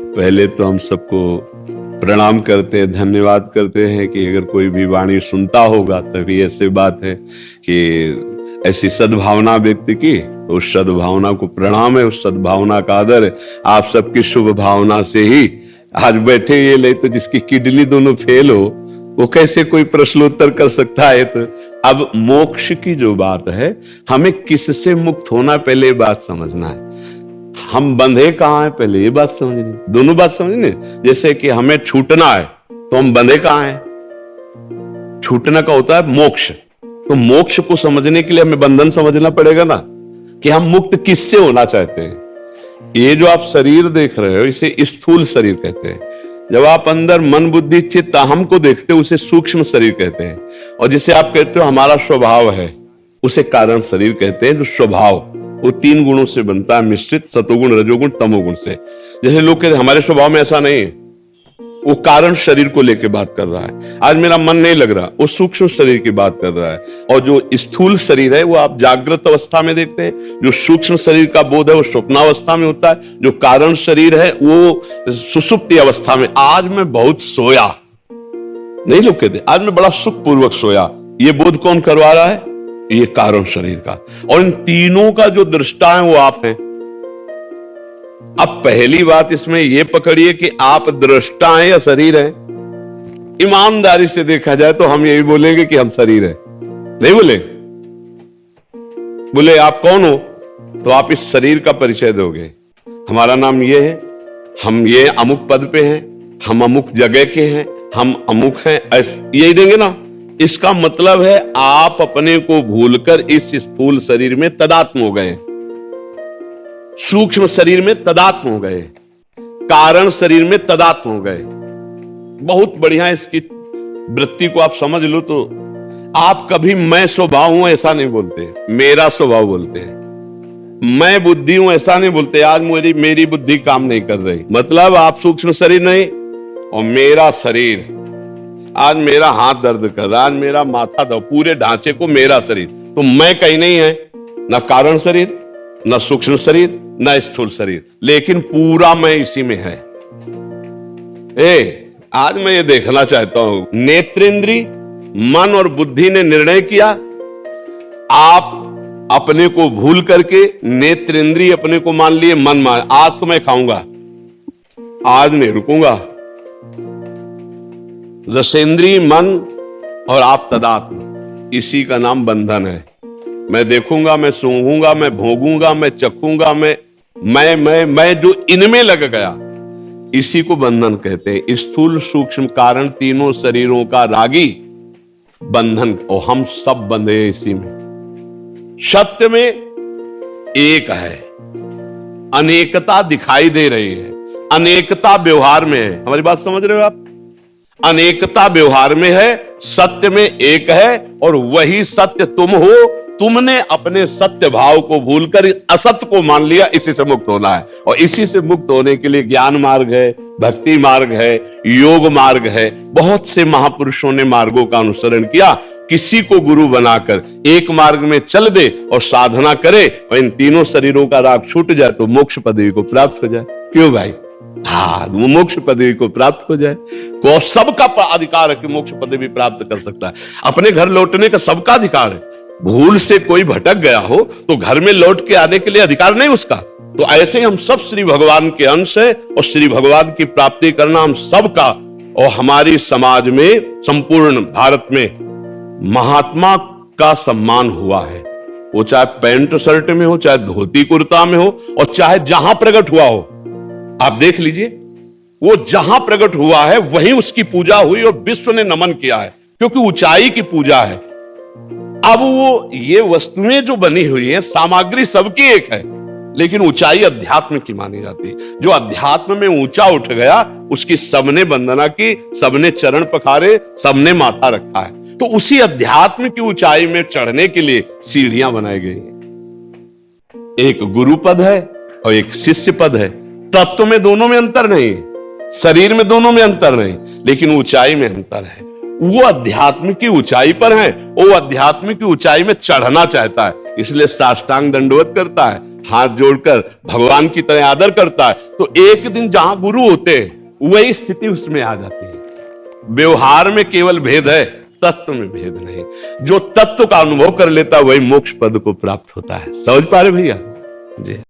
पहले तो हम सबको प्रणाम करते हैं, धन्यवाद करते हैं कि अगर कोई भी वाणी सुनता होगा तभी ऐसी बात है कि ऐसी सद्भावना व्यक्त की, उस सद्भावना को प्रणाम है, उस सद्भावना का आदर है। आप सबकी शुभ भावना से ही आज बैठे ये ले, तो जिसकी किडनी दोनों फेल हो वो कैसे कोई प्रश्नोत्तर कर सकता है। तो अब मोक्ष की जो बात है, हमें किससे मुक्त होना पहले ये बात समझना है। हम बंधे कहाँ हैं पहले ये बात समझनी, दोनों बात समझनी। जैसे कि हमें छूटना है तो हम बंधे कहाँ हैं, छूटना का होता है मोक्ष। तो मोक्ष को समझने के लिए हमें बंधन समझना पड़ेगा ना, कि हम मुक्त किससे होना चाहते हैं। ये जो आप शरीर देख रहे हो इसे स्थूल शरीर कहते हैं। जब आप अंदर मन बुद्धि चित्त अहम को देखते हो उसे सूक्ष्म शरीर कहते हैं। और जिसे आप कहते हो हमारा स्वभाव है उसे कारण शरीर कहते हैं। जो स्वभाव वो 3 गुणों से बनता है मिश्रित, सतोगुण रजोगुण तमोगुण से। जैसे लोग कहते हैं हमारे स्वभाव में ऐसा नहीं है, वो कारण शरीर को लेके बात कर रहा है। आज मेरा मन नहीं लग रहा, वो सूक्ष्म शरीर की बात कर रहा है। और जो स्थूल शरीर है वो आप जागृत अवस्था में देखते हैं, जो सूक्ष्म शरीर का बोध है वो स्वप्नावस्था में होता है, जो कारण शरीर है वो सुषुप्ति अवस्था में। आज मैं बहुत सोया, नहीं लोग कहते आज मैं बड़ा सुखपूर्वक सोया, ये बोध कौन करवा रहा है, ये कारण शरीर का। और इन तीनों का जो दृष्टा है वो आप हैं। अब पहली बात इसमें यह पकड़िए कि आप दृष्टा हैं या शरीर हैं। ईमानदारी से देखा जाए तो हम यही बोलेंगे कि हम शरीर हैं, नहीं बोले। बोले आप कौन हो, तो आप इस शरीर का परिचय दोगे। हमारा नाम ये है, हम ये अमुक पद पे हैं, हम अमुक जगह के हैं, हम अमुक हैं, यही देंगे ना। इसका मतलब है आप अपने को भूलकर इस स्थूल शरीर में तदात्म हो गए, सूक्ष्म शरीर में तदात्म हो गए, कारण शरीर में तदात्म हो गए। बहुत बढ़िया इसकी वृत्ति को आप समझ लो तो आप कभी मैं स्वभाव हूं ऐसा नहीं बोलते, मेरा स्वभाव बोलते हैं। मैं बुद्धि हूं ऐसा नहीं बोलते, आज मेरी बुद्धि काम नहीं कर रही, मतलब आप सूक्ष्म शरीर नहीं। और मेरा शरीर, आज मेरा हाथ दर्द कर रहा, आज मेरा माथा दर्द, पूरे ढांचे को मेरा शरीर। तो मैं कहीं नहीं है, ना कारण शरीर, ना सूक्ष्म शरीर, ना स्थूल शरीर, लेकिन पूरा मैं इसी में है। आज मैं ये देखना चाहता हूं, नेत्रेंद्री मन और बुद्धि ने निर्णय किया, आप अपने को भूल करके नेत्रेंद्री अपने को मान लिए, मन मान, आज तो मैं खाऊंगा, आज नहीं रुकूंगा। रसेंद्री मन और आप तदात्म, इसी का नाम बंधन है। मैं देखूंगा, मैं सूंघूंगा, मैं भोगूंगा, मैं चखूंगा, मैं जो इनमें लग गया, इसी को बंधन कहते हैं। स्थूल सूक्ष्म कारण तीनों शरीरों का रागी बंधन, और हम सब बंधे इसी में। सत्य में एक है, अनेकता दिखाई दे रही है, अनेकता व्यवहार में है। हमारी बात समझ रहे हो आप? अनेकता व्यवहार में है, सत्य में एक है, और वही सत्य तुम हो। तुमने अपने सत्य भाव को भूलकर असत्य को मान लिया, इसी से मुक्त होना है। और इसी से मुक्त होने के लिए ज्ञान मार्ग है, भक्ति मार्ग है, योग मार्ग है। बहुत से महापुरुषों ने मार्गों का अनुसरण किया। किसी को गुरु बनाकर एक मार्ग में चल दे और साधना करे, और इन तीनों शरीरों का राग छूट जाए तो मोक्ष पदवी को प्राप्त हो जाए। क्यों भाई? हाँ, वो मोक्ष पदवी को प्राप्त हो जाए। को सबका अधिकार है कि मोक्ष पदवी प्राप्त कर सकता है। अपने घर लौटने का सबका अधिकार है। भूल से कोई भटक गया हो तो घर में लौट के आने के लिए अधिकार नहीं उसका। तो ऐसे ही हम सब श्री भगवान के अंश है, और श्री भगवान की प्राप्ति करना हम सबका। और हमारी समाज में, संपूर्ण भारत में महात्मा का सम्मान हुआ है। वो चाहे पैंट शर्ट में हो, चाहे धोती कुर्ता में हो, और चाहे जहां प्रकट हुआ हो। आप देख लीजिए, वो जहां प्रकट हुआ है वहीं उसकी पूजा हुई, और विश्व ने नमन किया है, क्योंकि ऊंचाई की पूजा है। अब वो ये वस्तुएं जो बनी हुई हैं, सामग्री सबकी एक है, लेकिन ऊंचाई अध्यात्म की मानी जाती है। जो अध्यात्म में ऊंचा उठ गया उसकी सबने वंदना की, सबने चरण पखारे, सबने माथा रखा है। तो उसी अध्यात्म की ऊंचाई में चढ़ने के लिए सीढ़ियां बनाई गई हैं। एक गुरु पद है और एक शिष्य पद है। तत्व में दोनों में अंतर नहीं, शरीर में दोनों में अंतर नहीं, लेकिन ऊंचाई में अंतर है। वो अध्यात्म की ऊंचाई पर है, वो अध्यात्म की ऊंचाई में चढ़ना चाहता है, इसलिए साष्टांग दंडवत करता है, हाथ जोड़कर भगवान की तरह आदर करता है, तो एक दिन जहां गुरु होते हैं वही स्थिति उसमें आ जाती है। व्यवहार में केवल भेद है, तत्व में भेद नहीं। जो तत्व का अनुभव कर लेता वही मोक्ष पद को प्राप्त होता है। समझ पा रहे भैया जी।